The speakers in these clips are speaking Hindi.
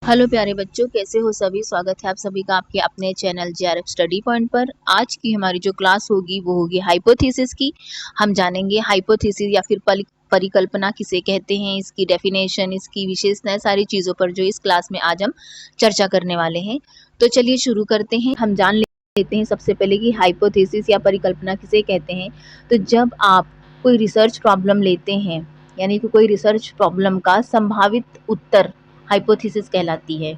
हेलो प्यारे बच्चों, कैसे हो सभी। स्वागत है आप सभी का आपके अपने चैनल जेआरएफ स्टडी पॉइंट पर। आज की हमारी जो क्लास होगी वो होगी हाइपोथेसिस की। हम जानेंगे हाइपोथेसिस या फिर परिकल्पना किसे कहते हैं, इसकी डेफिनेशन, इसकी विशेषताएं, सारी चीज़ों पर जो इस क्लास में आज हम चर्चा करने वाले हैं। तो चलिए शुरू करते हैं। हम जान लेते हैं सबसे पहले कि हाइपोथेसिस या परिकल्पना किसे कहते हैं। तो जब आप कोई रिसर्च प्रॉब्लम लेते हैं, यानी कि कोई रिसर्च प्रॉब्लम का संभावित उत्तर हाइपोथेसिस कहलाती है।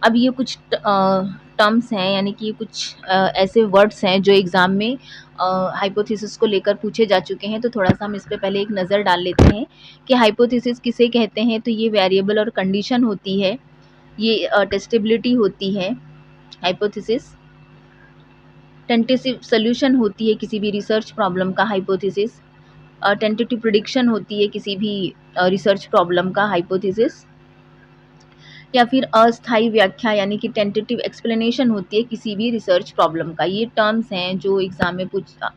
अब ये कुछ टर्म्स हैं, यानी कि कुछ ऐसे वर्ड्स हैं जो एग्जाम में हाइपोथेसिस को लेकर पूछे जा चुके हैं। तो थोड़ा सा हम इस पे पहले एक नज़र डाल लेते हैं कि हाइपोथेसिस किसे कहते हैं। तो ये वेरिएबल और कंडीशन होती है, ये टेस्टेबिलिटी होती है हाइपोथेसिस, टेंटेटिव सोल्यूशन होती है किसी भी रिसर्च प्रॉब्लम का हाइपोथेसिस, टेंटेटिव प्रिडिक्शन होती है किसी भी रिसर्च प्रॉब्लम का हाइपोथेसिस, या फिर अस्थायी व्याख्या यानी कि टेंटेटिव एक्सप्लेनेशन होती है किसी भी रिसर्च प्रॉब्लम का। ये टर्म्स हैं जो एग्जाम में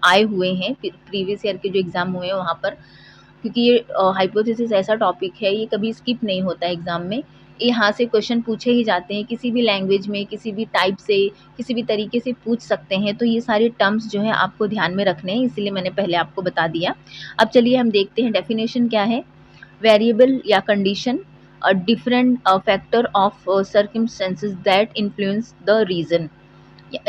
आए हुए हैं, प्रीवियस ईयर के जो एग्जाम हुए हैं वहाँ पर। क्योंकि ये हाइपोथेसिस ऐसा टॉपिक है, ये कभी स्किप नहीं होता है एग्जाम में। यहाँ से क्वेश्चन पूछे ही जाते हैं, किसी भी लैंग्वेज में, किसी भी टाइप से, किसी भी तरीके से पूछ सकते हैं। तो ये सारे टर्म्स जो है आपको ध्यान में रखने हैं, इसलिए मैंने पहले आपको बता दिया। अब चलिए हम देखते हैं डेफिनेशन क्या है। वेरिएबल या condition, a different factor of circumstances that influence the reason,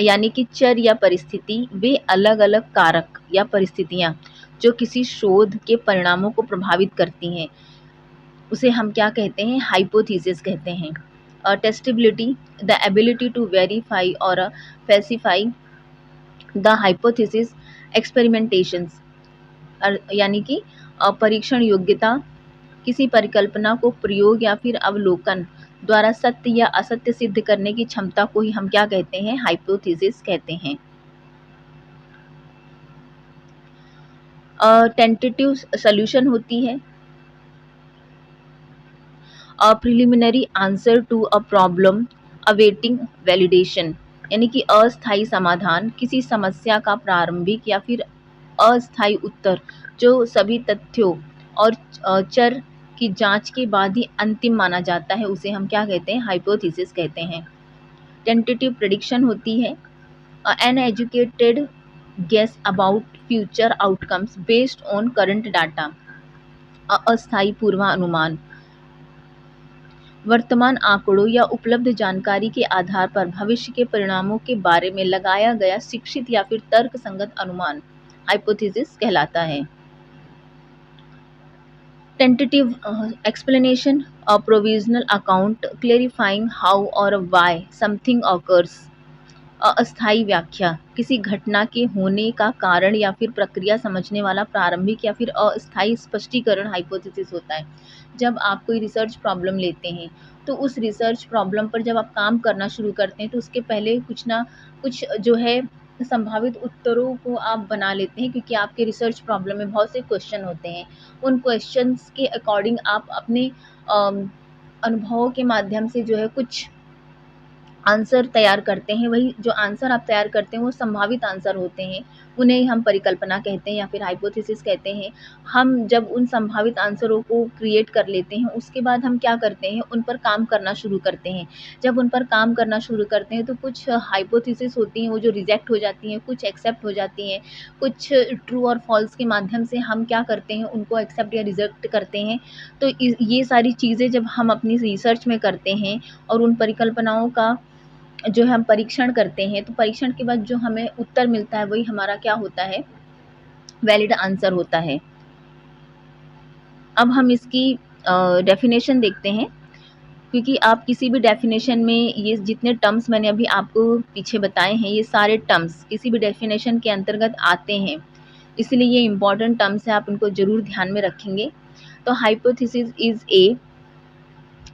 यानी कि चर या परिस्थिति, वे अलग अलग कारक या परिस्थितियां जो किसी शोध के परिणामों को प्रभावित करती हैं, उसे हम क्या कहते हैं, हाइपोथेसिस कहते हैं। Testability, the ability to verify और फैसिफाई द हाइपोथेसिस एक्सपेरिमेंटेशंस, यानी कि परीक्षण योग्यता, किसी परिकल्पना को प्रयोग या फिर अवलोकन द्वारा सत्य या असत्य सिद्ध करने की क्षमता को ही हम क्या कहते हैं, हाइपोथेसिस कहते हैं। टेंटेटिव सॉल्यूशन होती है preliminary answer to a problem awaiting validation, यानी कि अस्थायी समाधान किसी समस्या का प्रारंभिक या फिर अस्थायी उत्तर जो सभी तथ्यों और चर की जांच के बाद ही अंतिम माना जाता है, उसे हम क्या कहते हैं, हाइपोथेसिस कहते हैं। टेंटेटिव प्रेडिक्शन होती है an educated guess about future outcomes based on current data, अस्थायी पूर्वानुमान, वर्तमान आंकड़ों या उपलब्ध जानकारी के आधार पर भविष्य के परिणामों के बारे में लगाया गया शिक्षित या फिर तर्कसंगत अनुमान हाइपोथेसिस कहलाता है। Tentative explanation, a provisional account clarifying how और व्हाई समथिंग ऑकर्स, अस्थायी व्याख्या, किसी घटना के होने का कारण या फिर प्रक्रिया समझने वाला प्रारंभिक या फिर अस्थायी स्पष्टीकरण हाइपोथेसिस होता है। जब आप कोई रिसर्च प्रॉब्लम लेते हैं तो उस रिसर्च प्रॉब्लम पर जब आप काम करना शुरू करते हैं तो उसके पहले कुछ ना कुछ जो है संभावित उत्तरों को आप बना लेते हैं, क्योंकि आपके रिसर्च प्रॉब्लम में बहुत से क्वेश्चन होते हैं। उन क्वेश्चंस के अकॉर्डिंग आप अपने अनुभवों के माध्यम से जो है कुछ आंसर तैयार करते हैं। वही जो आंसर आप तैयार करते हैं वो संभावित आंसर होते हैं, उन्हें हम परिकल्पना कहते हैं या फिर हाइपोथेसिस कहते हैं। हम जब उन संभावित आंसरों को क्रिएट कर लेते हैं, उसके बाद हम क्या करते हैं, उन पर काम करना शुरू करते हैं। जब उन पर काम करना शुरू करते हैं तो कुछ हाइपोथेसिस होती हैं वो जो रिजेक्ट हो जाती हैं, कुछ एक्सेप्ट हो जाती हैं, कुछ ट्रू और फॉल्स के माध्यम से हम क्या करते हैं, उनको एक्सेप्ट या रिजेक्ट करते हैं। तो ये सारी चीज़ें जब हम अपनी रिसर्च में करते हैं और उन परिकल्पनाओं का जो हम परीक्षण करते हैं, तो परीक्षण के बाद जो हमें उत्तर मिलता है वही हमारा क्या होता है, वैलिड आंसर होता है। अब हम इसकी डेफिनेशन देखते हैं, क्योंकि आप किसी भी डेफिनेशन में ये जितने टर्म्स मैंने अभी आपको पीछे बताए हैं, ये सारे टर्म्स किसी भी डेफिनेशन के अंतर्गत आते हैं, इसलिए ये इंपॉर्टेंट टर्म्स हैं, आप इनको जरूर ध्यान में रखेंगे। तो hypothesis is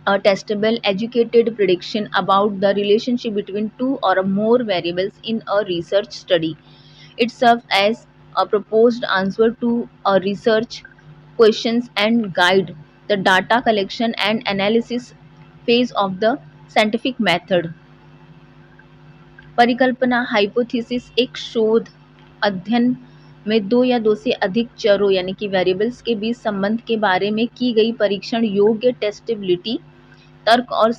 a testable educated prediction about the relationship between two or more variables in a research study. It serves as a proposed answer to a research questions and guide the data collection and analysis phase of the scientific method. परिकल्पना हाइपोथेसिस एक शोध अध्ययन में दो या दो से अधिक चरों यानी कि वेरिएबल्स के बीच संबंध के बारे में की गई परीक्षण योग्य टेस्टेबिलिटी तर्क और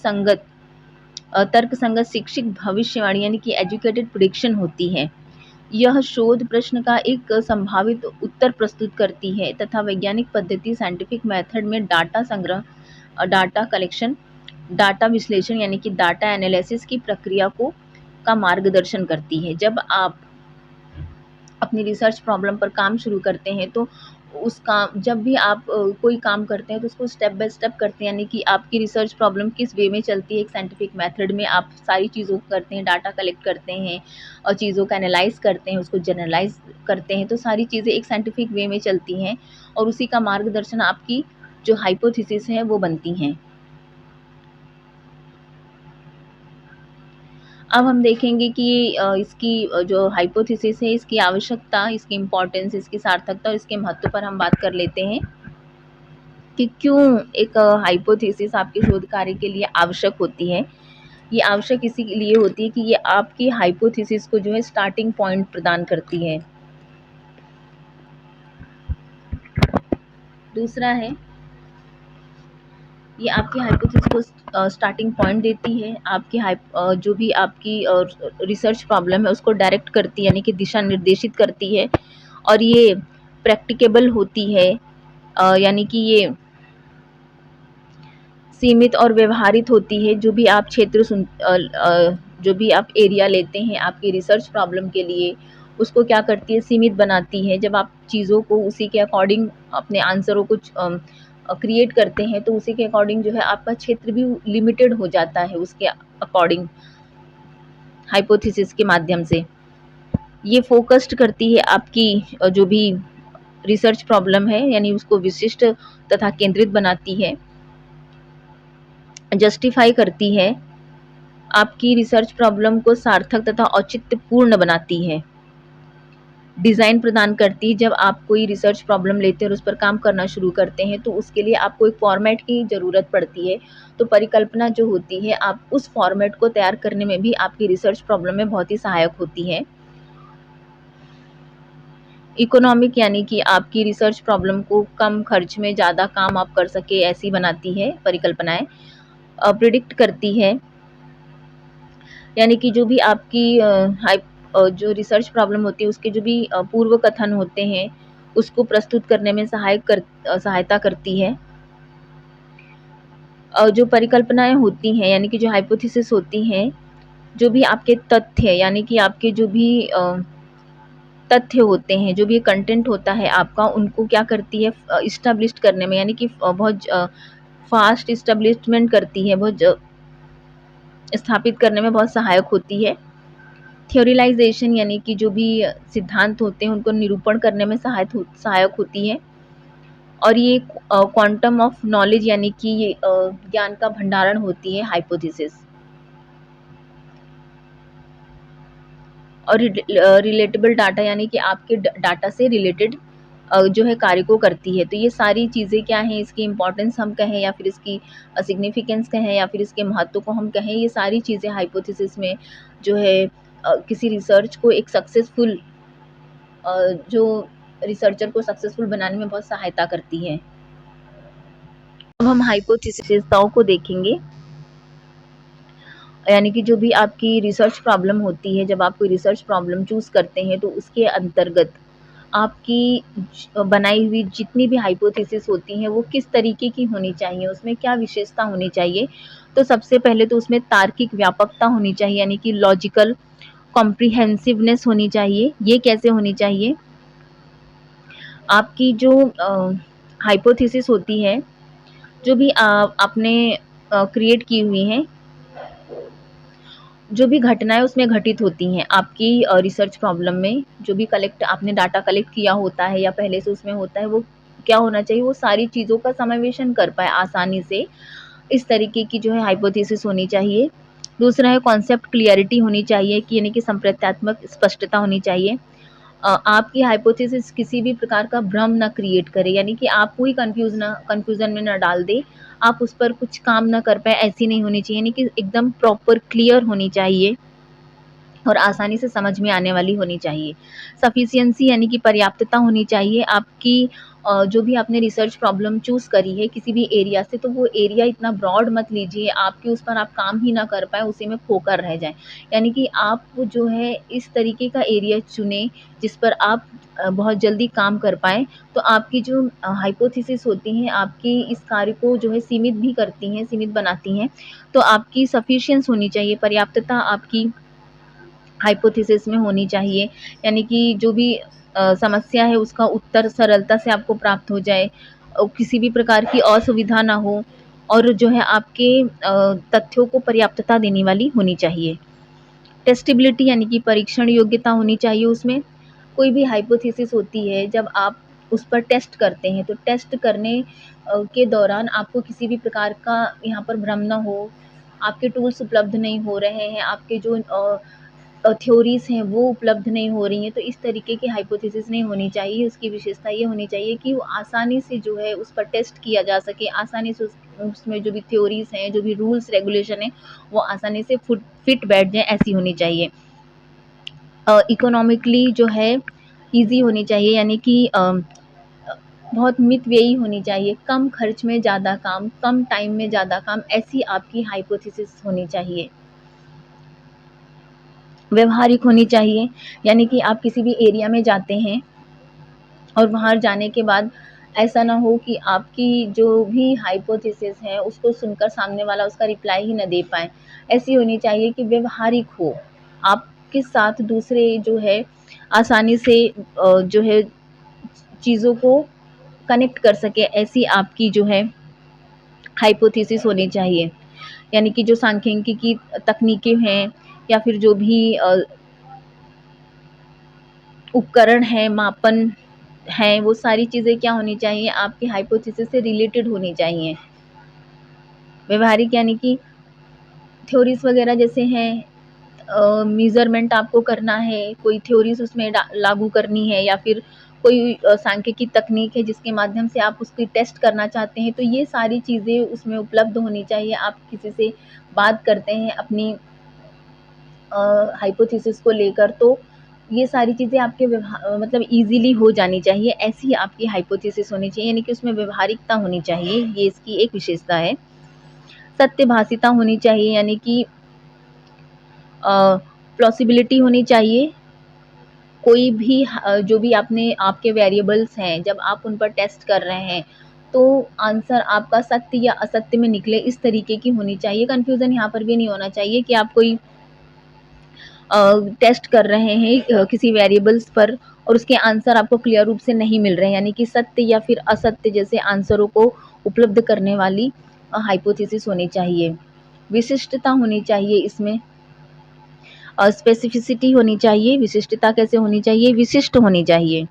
तर्क संगत शिक्षित भविष्यवाणी यानी कि एजुकेटेड प्रेडिक्शन होती है। यह शोध प्रश्न का एक संभावित उत्तर प्रस्तुत करती है तथा वैज्ञानिक पद्धति साइंटिफिक मेथड में डाटा संग्रह, डाटा कलेक्शन, डाटा विश्लेषण यानी कि डाटा एनालिसिस की प्रक्रिया का मार्गदर्शन करती है। जब आप अपनी रिसर्च प्रॉब्लम पर काम शुरू करते हैं तो जब भी आप कोई काम करते हैं तो उसको स्टेप बाय स्टेप करते हैं, यानी कि आपकी रिसर्च प्रॉब्लम किस वे में चलती है। एक साइंटिफिक मेथड में आप सारी चीज़ों को करते हैं, डाटा कलेक्ट करते हैं और चीज़ों का एनालाइज करते हैं, उसको जनरलाइज करते हैं, तो सारी चीज़ें एक साइंटिफिक वे में चलती हैं और उसी का मार्गदर्शन आपकी जो हाइपोथेसिस है वो बनती हैं। अब हम देखेंगे कि इसकी जो हाइपोथेसिस है, इसकी आवश्यकता, इसकी इम्पोर्टेंस, इसकी सार्थकता और इसके महत्व पर हम बात कर लेते हैं कि क्यों एक हाइपोथेसिस आपके शोध कार्य के लिए आवश्यक होती है। ये आवश्यक इसीलिए होती है कि ये आपकी हाइपोथेसिस को जो है स्टार्टिंग पॉइंट प्रदान करती है। दूसरा है, ये आपकी हाइपोथेसिस को स्टार्टिंग पॉइंट देती है, आपकी जो भी आपकी रिसर्च प्रॉब्लम है उसको डायरेक्ट करती है, यानी कि दिशा निर्देशित करती है और ये प्रैक्टिकेबल होती है, यानी कि ये सीमित और व्यवहारित होती है। जो भी आप जो भी आप एरिया लेते हैं आपकी रिसर्च प्रॉब्लम के लिए, उसको क्या करती है, सीमित बनाती है। जब आप चीज़ों को उसी के अकॉर्डिंग अपने आंसरों को क्रिएट करते हैं तो उसी के अकॉर्डिंग जो है आपका क्षेत्र भी लिमिटेड हो जाता है, उसके अकॉर्डिंग हाइपोथेसिस के माध्यम से। ये फोकस्ड करती है आपकी जो भी रिसर्च प्रॉब्लम है, यानी उसको विशिष्ट तथा केंद्रित बनाती है, जस्टिफाई करती है, आपकी रिसर्च प्रॉब्लम को सार्थक तथा औचित्यपूर्ण बनाती है, डिज़ाइन प्रदान करती है। जब आप कोई रिसर्च प्रॉब्लम लेते हैं और उस पर काम करना शुरू करते हैं तो उसके लिए आपको एक फॉर्मेट की ज़रूरत पड़ती है। तो परिकल्पना जो होती है, आप उस फॉर्मेट को तैयार करने में भी आपकी रिसर्च प्रॉब्लम में बहुत ही सहायक होती है। इकोनॉमिक, यानी कि आपकी रिसर्च प्रॉब्लम को कम खर्च में ज़्यादा काम आप कर सके ऐसी बनाती है परिकल्पनाएं। प्रिडिक्ट करती है, यानी कि जो भी आपकी जो रिसर्च प्रॉब्लम होती है उसके जो भी पूर्व कथन होते हैं उसको प्रस्तुत करने में सहायता करती है। जो परिकल्पनाएं होती हैं, यानी कि जो हाइपोथेसिस होती हैं, जो भी आपके तथ्य, यानी कि आपके जो भी तथ्य होते हैं, जो भी कंटेंट होता है आपका, उनको क्या करती है, इस्टेब्लिश करने में, यानी कि बहुत फास्ट इस्टेब्लिशमेंट करती है, बहुत स्थापित करने में बहुत सहायक होती है। थ्योरिलाइजेशन, यानी कि जो भी सिद्धांत होते हैं उनको निरूपण करने में सहायक होती है। और ये क्वांटम ऑफ नॉलेज, यानी कि ये ज्ञान का भंडारण होती है हाइपोथेसिस। और रिलेटेबल डाटा, यानी कि आपके डाटा से रिलेटेड जो है कार्य को करती है। तो ये सारी चीज़ें क्या हैं, इसकी इम्पोर्टेंस हम कहें या फिर इसकी सिग्निफिकेंस कहें या फिर इसके महत्व को हम कहें, ये सारी चीज़ें हाइपोथेसिस में जो है किसी रिसर्च को एक सक्सेसफुल जो रिसर्चर को सक्सेसफुल बनाने में बहुत सहायता करती है। अब हम हाइपोथेसिस विशेषताओं को देखेंगे, यानी कि जो भी आपकी रिसर्च प्रॉब्लम होती है, जब आप कोई रिसर्च प्रॉब्लम चूज़ करते हैं तो उसके अंतर्गत आपकी बनाई हुई जितनी भी हाइपोथेसिस होती हैं वो किस तरीके की होनी चाहिए, उसमें क्या विशेषता होनी चाहिए। तो सबसे पहले तो उसमें तार्किक व्यापकता होनी चाहिए, यानी कि लॉजिकल कॉम्प्रिहेंसिवनेस होनी चाहिए। ये कैसे होनी चाहिए, आपकी जो हाइपोथेसिस होती है, जो भी आपने क्रिएट की हुई हैं, जो भी घटनाएं उसमें घटित होती हैं आपकी रिसर्च प्रॉब्लम में, जो भी आपने डाटा कलेक्ट किया होता है या पहले से उसमें होता है, वो क्या होना चाहिए, वो सारी चीज़ों का समावेशन कर पाए आसानी से। इस तरीके की जो है हाइपोथेसिस होनी चाहिए। दूसरा है कॉन्सेप्ट क्लियरिटी होनी चाहिए, कि यानी कि संप्रत्यात्मक स्पष्टता होनी चाहिए। आपकी हाइपोथेसिस किसी भी प्रकार का भ्रम ना क्रिएट करे, यानी कि आप कोई कंफ्यूजन में ना डाल दे, आप उस पर कुछ काम ना कर पाए, ऐसी नहीं होनी चाहिए, यानी कि एकदम प्रॉपर क्लियर होनी चाहिए। और आसानी से समझ में आने वाली होनी चाहिए। सफिशिएंसी यानी कि पर्याप्तता होनी चाहिए आपकी। जो भी आपने रिसर्च प्रॉब्लम चूज़ करी है किसी भी एरिया से, तो वो एरिया इतना ब्रॉड मत लीजिए आपकी उस पर आप काम ही ना कर पाएँ, उसी में खोकर रह जाएँ। यानी कि आप जो है इस तरीके का एरिया चुनें जिस पर आप बहुत जल्दी काम कर पाएँ। तो आपकी जो हाइपोथेसिस होती हैं आपकी इस कार्य को जो है सीमित भी करती हैं, सीमित बनाती हैं। तो आपकी सफिशिएंस होनी चाहिए, पर्याप्तता आपकी हाइपोथेसिस में होनी चाहिए। यानी कि जो भी समस्या है उसका उत्तर सरलता से आपको प्राप्त हो जाए, किसी भी प्रकार की असुविधा ना हो, और जो है आपके तथ्यों को पर्याप्तता देने वाली होनी चाहिए। टेस्टेबिलिटी यानी कि परीक्षण योग्यता होनी चाहिए उसमें। कोई भी हाइपोथेसिस होती है जब आप उस पर टेस्ट करते हैं, तो टेस्ट करने के दौरान आपको किसी भी प्रकार का यहाँ पर भ्रम ना हो, आपके टूल्स उपलब्ध नहीं हो रहे हैं, आपके जो थ्योरीज़ हैं वो उपलब्ध नहीं हो रही हैं, तो इस तरीके की हाइपोथेसिस नहीं होनी चाहिए। उसकी विशेषता ये होनी चाहिए कि वो आसानी से जो है उस पर टेस्ट किया जा सके, आसानी से उसमें जो भी थ्योरीज़ हैं, जो भी रूल्स रेगुलेशन हैं, वो आसानी से फिट बैठ जाएँ, ऐसी होनी चाहिए। इकोनॉमिकली जो है ईज़ी होनी चाहिए, यानी कि बहुत मितव्ययी होनी चाहिए, कम खर्च में ज़्यादा काम, कम टाइम में ज़्यादा काम, ऐसी आपकी हाइपोथेसिस होनी चाहिए। व्यवहारिक होनी चाहिए, यानी कि आप किसी भी एरिया में जाते हैं और वहाँ जाने के बाद ऐसा ना हो कि आपकी जो भी हाइपोथेसिस है उसको सुनकर सामने वाला उसका रिप्लाई ही ना दे पाए। ऐसी होनी चाहिए कि व्यवहारिक हो, आपके साथ दूसरे जो है आसानी से जो है चीज़ों को कनेक्ट कर सके, ऐसी आपकी जो है हाइपोथेसिस होनी चाहिए। यानी कि जो सांख्यिकी की तकनीकें हैं या फिर जो भी उपकरण हैं, मापन हैं, वो सारी चीज़ें क्या होनी चाहिए, आपकी हाइपोथेसिस से रिलेटेड होनी चाहिए। व्यवहारिक यानी कि थ्योरीज़ वगैरह जैसे हैं, मेज़रमेंट आपको करना है, कोई थ्योरीज़ उसमें लागू करनी है, या फिर कोई सांख्यिकी तकनीक है जिसके माध्यम से आप उसकी टेस्ट करना चाहते हैं, तो ये सारी चीज़ें उसमें उपलब्ध होनी चाहिए। आप किसी से बात करते हैं अपनी हाइपोथेसिस को लेकर, तो ये सारी चीज़ें आपके मतलब ईज़िली हो जानी चाहिए, ऐसी आपकी हाइपोथेसिस होनी चाहिए, यानी कि उसमें व्यावहारिकता होनी चाहिए, ये इसकी एक विशेषता है। सत्यभाषिता होनी चाहिए, यानी कि प्लॉसिबिलिटी होनी चाहिए। कोई भी जो भी आपके वेरिएबल्स हैं, जब आप उन पर टेस्ट कर रहे हैं, तो आंसर आपका सत्य या असत्य में निकले, इस तरीके की होनी चाहिए। कन्फ्यूज़न यहाँ पर भी नहीं होना चाहिए कि आप कोई टेस्ट कर रहे हैं किसी वेरिएबल्स पर और उसके आंसर आपको क्लियर रूप से नहीं मिल रहे हैं, यानी कि सत्य या फिर असत्य जैसे आंसरों को उपलब्ध करने वाली हाइपोथेसिस होनी चाहिए। विशिष्टता होनी चाहिए इसमें, स्पेसिफिसिटी होनी चाहिए। विशिष्टता कैसे होनी चाहिए, विशिष्ट होनी चाहिए,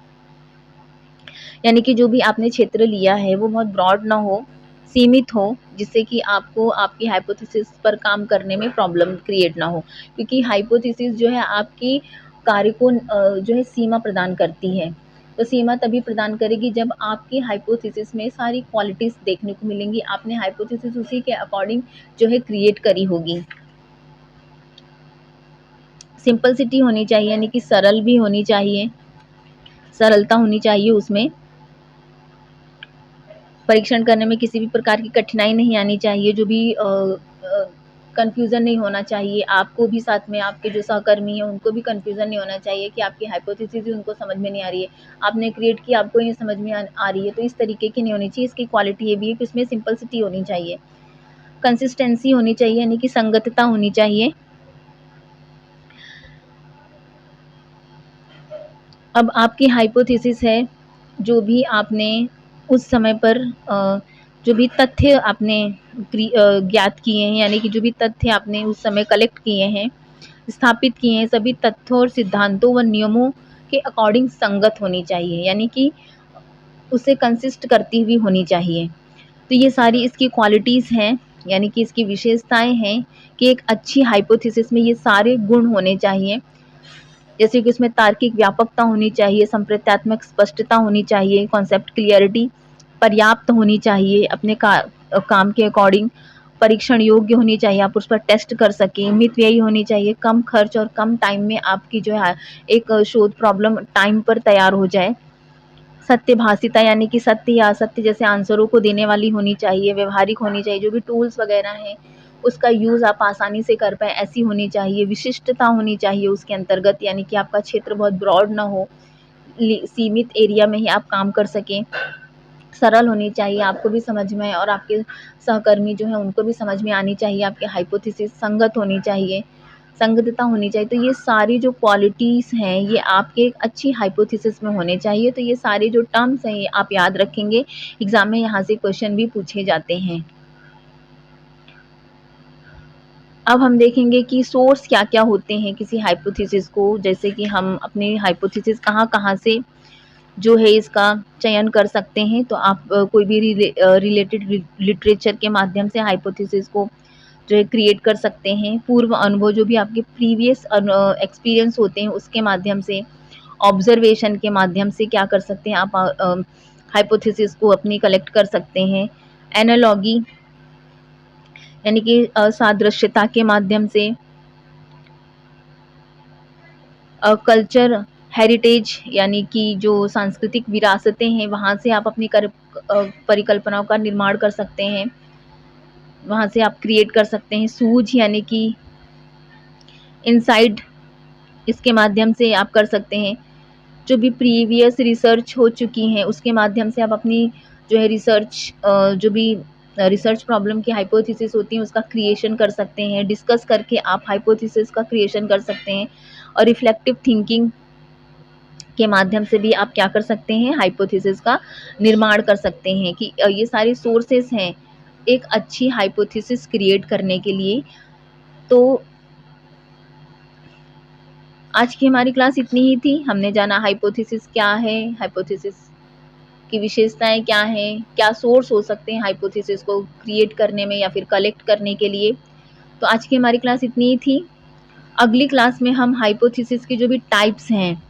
यानी कि जो भी आपने क्षेत्र लिया है वो बहुत ब्रॉड ना हो, सीमित हो, जिससे कि आपको आपकी हाइपोथेसिस पर काम करने में प्रॉब्लम क्रिएट ना हो, क्योंकि हाइपोथेसिस जो है आपकी कार्य को जो है सीमा प्रदान करती है। तो सीमा तभी प्रदान करेगी जब आपकी हाइपोथेसिस में सारी क्वालिटीज़ देखने को मिलेंगी, आपने हाइपोथेसिस उसी के अकॉर्डिंग जो है क्रिएट करी होगी। सिंपलिसिटी होनी चाहिए, यानी कि सरल भी होनी चाहिए, सरलता होनी चाहिए उसमें। परीक्षण करने में किसी भी प्रकार की कठिनाई नहीं आनी चाहिए, जो भी कन्फ्यूज़न नहीं होना चाहिए, आपको भी साथ में आपके जो सहकर्मी हैं उनको भी कन्फ्यूज़न नहीं होना चाहिए कि आपकी हाइपोथेसिस ही उनको समझ में नहीं आ रही है, आपने क्रिएट की आपको ही नहीं समझ में आ रही है, तो इस तरीके की नहीं होनी चाहिए। इसकी क्वालिटी ये भी है कि उसमें सिंपलिसिटी होनी चाहिए, कंसिस्टेंसी होनी चाहिए, यानी कि संगतता होनी चाहिए। अब आपकी हाइपोथेसिस है, जो भी आपने उस समय पर जो भी तथ्य आपने ज्ञात किए हैं, यानी कि जो भी तथ्य आपने उस समय कलेक्ट किए हैं, स्थापित किए हैं, सभी तथ्यों और सिद्धांतों व नियमों के अकॉर्डिंग संगत होनी चाहिए, यानी कि उसे कंसिस्ट करती हुई होनी चाहिए। तो ये सारी इसकी क्वालिटीज़ हैं, यानी कि इसकी विशेषताएँ हैं कि एक अच्छी हाइपोथेसिस में ये सारे गुण होने चाहिए। जैसे कि उसमें तार्किक व्यापकता होनी चाहिए, संप्रत्यात्मक स्पष्टता होनी चाहिए, कॉन्सेप्ट क्लियरिटी पर्याप्त होनी चाहिए अपने काम के अकॉर्डिंग, परीक्षण योग्य होनी चाहिए, आप उस पर टेस्ट कर सकें, मितव्ययी होनी चाहिए, कम खर्च और कम टाइम में आपकी जो है एक शोध प्रॉब्लम टाइम पर तैयार हो जाए। सत्यभाषिता यानी कि सत्य या असत्य जैसे आंसरों को देने वाली होनी चाहिए, व्यवहारिक होनी चाहिए, जो भी टूल्स वगैरह हैं उसका यूज़ आप आसानी से कर पाएँ ऐसी होनी चाहिए। विशिष्टता होनी चाहिए उसके अंतर्गत, यानी कि आपका क्षेत्र बहुत ब्रॉड ना हो, सीमित एरिया में ही आप काम कर सकें। सरल होनी चाहिए, आपको भी समझ में आए और आपके सहकर्मी जो हैं उनको भी समझ में आनी चाहिए। आपकी हाइपोथेसिस संगत होनी चाहिए, संगतता होनी चाहिए। तो ये सारी जो क्वालिटीज़ हैं ये आपके एक अच्छी हाइपोथेसिस में होने चाहिए। तो ये सारे जो टर्म्स हैं ये आप याद रखेंगे, एग्ज़ाम में यहाँ से क्वेश्चन भी पूछे जाते हैं। अब हम देखेंगे कि सोर्स क्या-क्या होते हैं किसी हाइपोथेसिस को, जैसे कि हम अपनी हाइपोथेसिस कहाँ-कहाँ से जो है इसका चयन कर सकते हैं। तो आप कोई भी रिलेटेड लिटरेचर के माध्यम से हाइपोथेसिस को जो है क्रिएट कर सकते हैं। पूर्व अनुभव जो भी आपके प्रीवियस एक्सपीरियंस होते हैं उसके माध्यम से, ऑब्जर्वेशन के माध्यम से क्या कर सकते हैं आप हाइपोथेसिस को अपनी कलेक्ट कर सकते हैं। एनालॉजी यानी कि सादृश्यता के माध्यम से, कल्चर हेरिटेज यानी कि जो सांस्कृतिक विरासतें हैं वहाँ से आप अपनी परिकल्पनाओं का निर्माण कर सकते हैं, वहाँ से आप क्रिएट कर सकते हैं। सूझ यानी कि इनसाइट, इसके माध्यम से आप कर सकते हैं। जो भी प्रीवियस रिसर्च हो चुकी हैं उसके माध्यम से आप अपनी जो है रिसर्च जो भी रिसर्च प्रॉब्लम की हाइपोथेसिस होती है उसका क्रिएशन कर सकते हैं। डिस्कस करके आप हाइपोथेसिस का क्रिएशन कर सकते हैं और रिफ्लेक्टिव थिंकिंग के माध्यम से भी आप क्या कर सकते हैं, हाइपोथेसिस का निर्माण कर सकते हैं। कि ये सारे सोर्सेस हैं एक अच्छी हाइपोथेसिस क्रिएट करने के लिए। तो आज की हमारी क्लास इतनी ही थी। हमने जाना हाइपोथेसिस क्या है, हाइपोथेसिस की विशेषताएं क्या हैं, क्या सोर्स हो सकते हैं हाइपोथेसिस को क्रिएट करने में या फिर कलेक्ट करने के लिए। तो आज की हमारी क्लास इतनी ही थी। अगली क्लास में हम हाइपोथेसिस की जो भी टाइप्स हैं,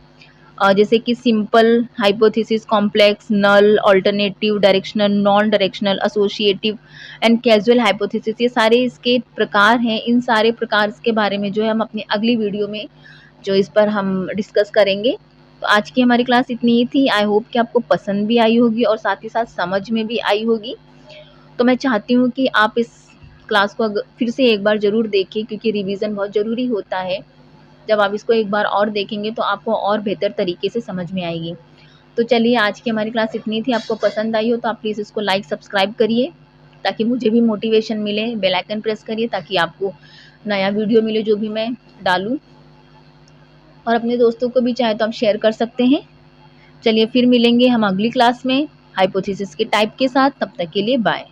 जैसे कि simple hypothesis, complex, null, alternative, directional, non directional, associative and casual hypothesis, ये सारे इसके प्रकार हैं। इन सारे प्रकार के बारे में जो है हम अपनी अगली वीडियो में जो इस पर हम डिस्कस करेंगे। तो आज की हमारी क्लास इतनी ही थी। आई होप कि आपको पसंद भी आई होगी और साथ ही साथ समझ में भी आई होगी। तो मैं चाहती हूँ कि आप इस क्लास को फिर से एक बार ज़रूर देखें, क्योंकि रिवीजन बहुत ज़रूरी होता है। जब आप इसको एक बार और देखेंगे तो आपको और बेहतर तरीके से समझ में आएगी। तो चलिए, आज की हमारी क्लास इतनी थी। आपको पसंद आई हो तो आप प्लीज़ इसको लाइक सब्सक्राइब करिए ताकि मुझे भी मोटिवेशन मिले। बेल आइकन प्रेस करिए ताकि आपको नया वीडियो मिले जो भी मैं डालूँ, और अपने दोस्तों को भी चाहे तो आप शेयर कर सकते हैं। चलिए फिर मिलेंगे हम अगली क्लास में हाइपोथेसिस के टाइप के साथ। तब तक के लिए बाय।